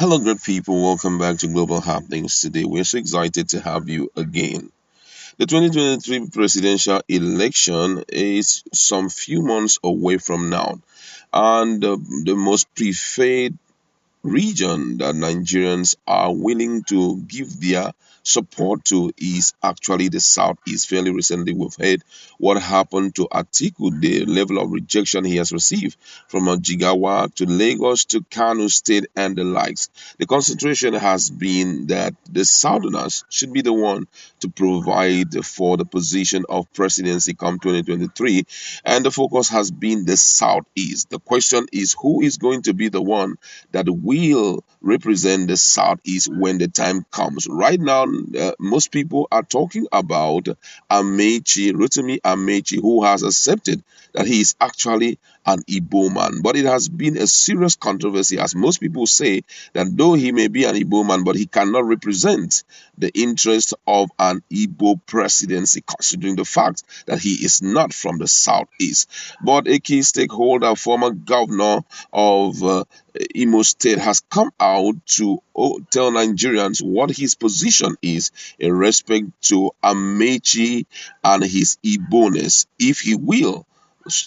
Hello, good people. Welcome back to Global Happenings. Today, we're so excited to have you again. The 2023 presidential election is some few months away from now, and the most preferred region that Nigerians are willing to give their support to is actually the Southeast. Fairly recently, we've heard what happened to Atiku, the level of rejection he has received from Jigawa to Lagos to Kano State and the likes. The concentration has been that the Southerners should be the one to provide for the position of presidency come 2023, and the focus has been the Southeast. The question is who is going to be the one that will represent the Southeast when the time comes. Right now, most people are talking about Amaechi, Rotimi Amaechi, who has accepted that he is actually an Igbo man. But it has been a serious controversy, as most people say that though he may be an Igbo man, but he cannot represent the interest of an Igbo presidency, considering the fact that he is not from the Southeast. But a key stakeholder, former governor of Imo State, has come out to tell Nigerians what his position is in respect to Amaechi and his Igbonness, if he will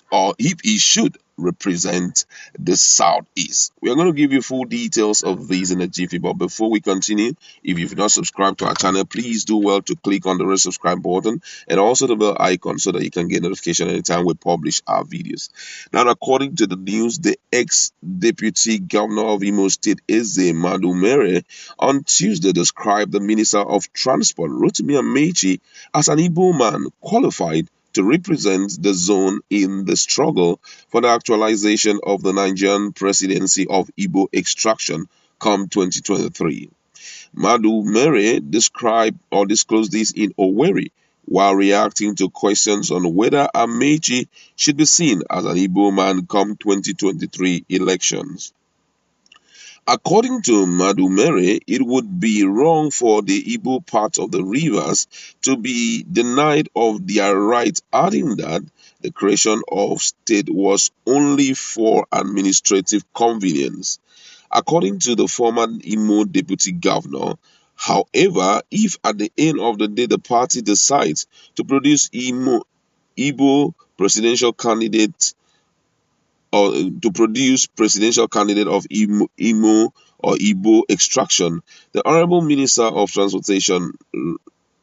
or if he should represent the Southeast. We are going to give you full details of these in a jiffy, but before we continue, if you've not subscribed to our channel, please do well to click on the red subscribe button and also the bell icon so that you can get notification anytime we publish our videos. Now, according to the news, the ex-deputy governor of Imo State, Eze Madumere, on Tuesday described the Minister of Transport, Rotimi Amaechi, as an Igbo man qualified to represent the zone in the struggle for the actualization of the Nigerian presidency of Igbo extraction come 2023. Madumere described or disclosed this in Owerri while reacting to questions on whether Amaechi should be seen as an Igbo man come 2023 elections. According to Madumere, it would be wrong for the Igbo part of the rivers to be denied of their right, adding that the creation of state was only for administrative convenience. According to the former Imo deputy governor, however, if at the end of the day the party decides to produce Igbo presidential candidate or to produce presidential candidate of Imo or Igbo extraction, the Honorable Minister of Transportation,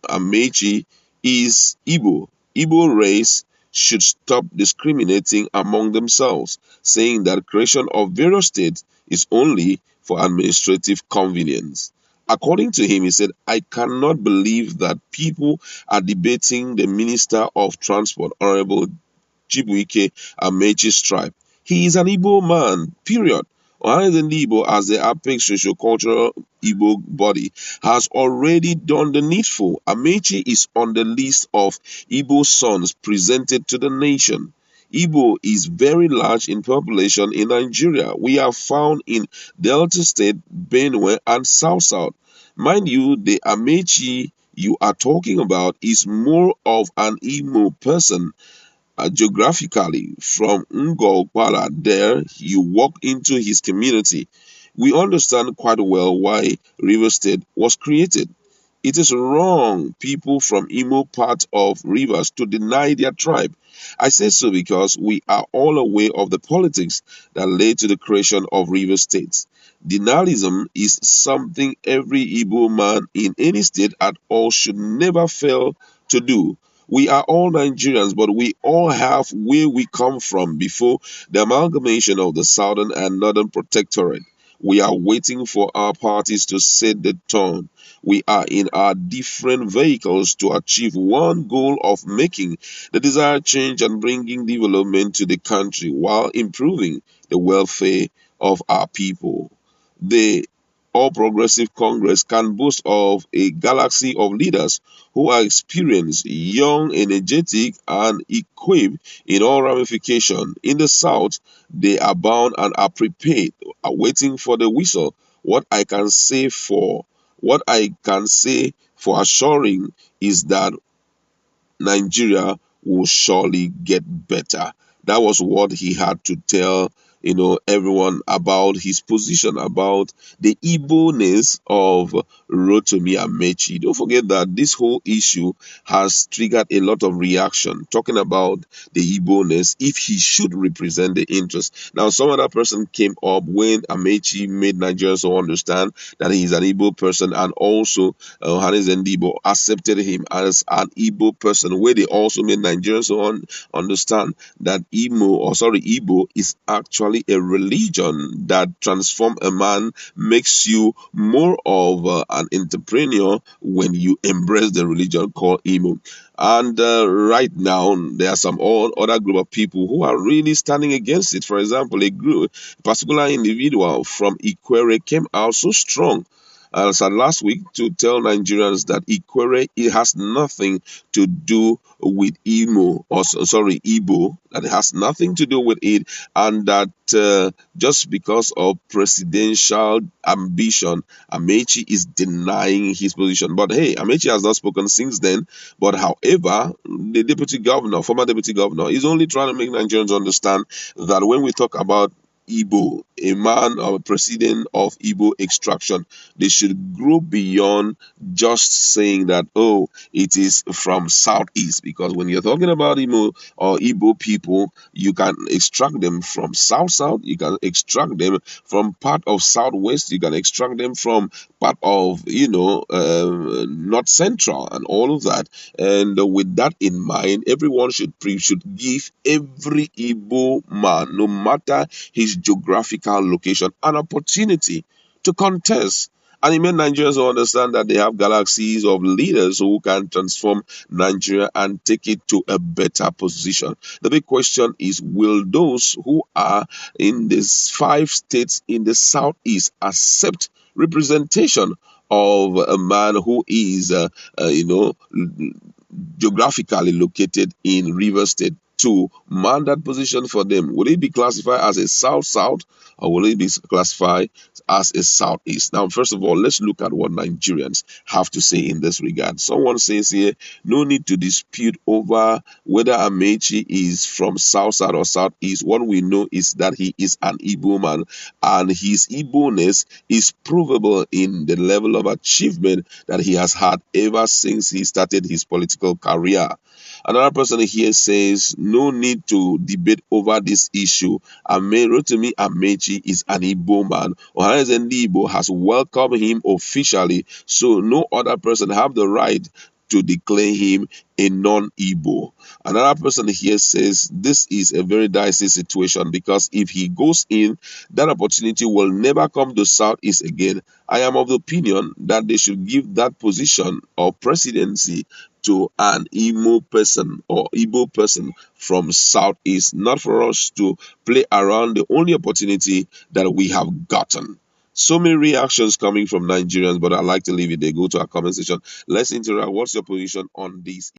Amaechi, is Igbo. Igbo race should stop discriminating among themselves, saying that creation of various states is only for administrative convenience. According to him, he said, I cannot believe that people are debating the Minister of Transport, Honorable Chibuike Amaechi's tribe. He is an Igbo man, period. Ohaneze Igbo, as the apex socio-cultural Igbo body, has already done the needful. Amaechi is on the list of Igbo sons presented to the nation. Igbo is very large in population in Nigeria. We are found in Delta State, Benue, and South. Mind you, the Amaechi you are talking about is more of an Imo person. Geographically, from Ngolkwara, there you walk into his community. We understand quite well why River State was created. It is wrong people from Imo part of Rivers to deny their tribe. I say so because we are all aware of the politics that led to the creation of River States. Denialism is something every Igbo man in any state at all should never fail to do. We are all Nigerians, but we all have where we come from before the amalgamation of the Southern and Northern Protectorate. We are waiting for our parties to set the tone. We are in our different vehicles to achieve one goal of making the desired change and bringing development to the country while improving the welfare of our people. The All Progressive Congress can boast of a galaxy of leaders who are experienced, young, energetic, and equipped in all ramifications. In the South, they are bound and are prepared, are waiting for the whistle. What I can say for assuring is that Nigeria will surely get better. That was what he had to tell everyone about his position about the Igbonness of Rotimi Amaechi. Don't forget that this whole issue has triggered a lot of reaction, talking about the Igbonness if he should represent the interest. Now, some other person came up when Amaechi made Nigerians to understand that he is an Igbo person, and also Hannes Ndibo accepted him as an Igbo person, where they also made Nigerians to understand that Igbo is actually a religion that transforms a man, makes you more of an entrepreneur when you embrace the religion called Igbo. And right now, there are some other group of people who are really standing against it. For example, a particular individual from Ikwere came out so strong said last week to tell Nigerians that Ikwere, it has nothing to do with Igbo, that it has nothing to do with it, and that just because of presidential ambition, Amaechi is denying his position. But hey, Amaechi has not spoken since then. But however, the former deputy governor, is only trying to make Nigerians understand that when we talk about Igbo, a man or a president of Igbo extraction, they should grow beyond just saying that, oh, it is from Southeast. Because when you're talking about Igbo or Igbo people, you can extract them from South, you can extract them from part of Southwest, you can extract them from part of, North Central and all of that. And with that in mind, everyone should give every Igbo man, no matter his geographical location, an opportunity to contest. And it made Nigerians understand that they have galaxies of leaders who can transform Nigeria and take it to a better position. The big question is, will those who are in these 5 states in the Southeast accept representation of a man who is, geographically located in River State to man that position for them? Will it be classified as a South-South, or will it be classified as a Southeast? Now, first of all, let's look at what Nigerians have to say in this regard. Someone says here, no need to dispute over whether Amaechi is from South-South or Southeast. What we know is that he is an Igbo man, and his Igbonness is provable in the level of achievement that he has had ever since he started his political career. Another person here says, no need to debate over this issue. Rotimi Amaechi is an Igbo man. Ohanes Ndibo has welcomed him officially, so no other person have the right to declare him a non-Igbo. Another person here says this is a very dicey situation, because if he goes in, that opportunity will never come to Southeast again. I am of the opinion that they should give that position or presidency to an Igbo person or Igbo person from Southeast, not for us to play around the only opportunity that we have gotten. So many reactions coming from Nigerians, but I'd like to leave it there. Go to our comment section. Let's interact. What's your position on this?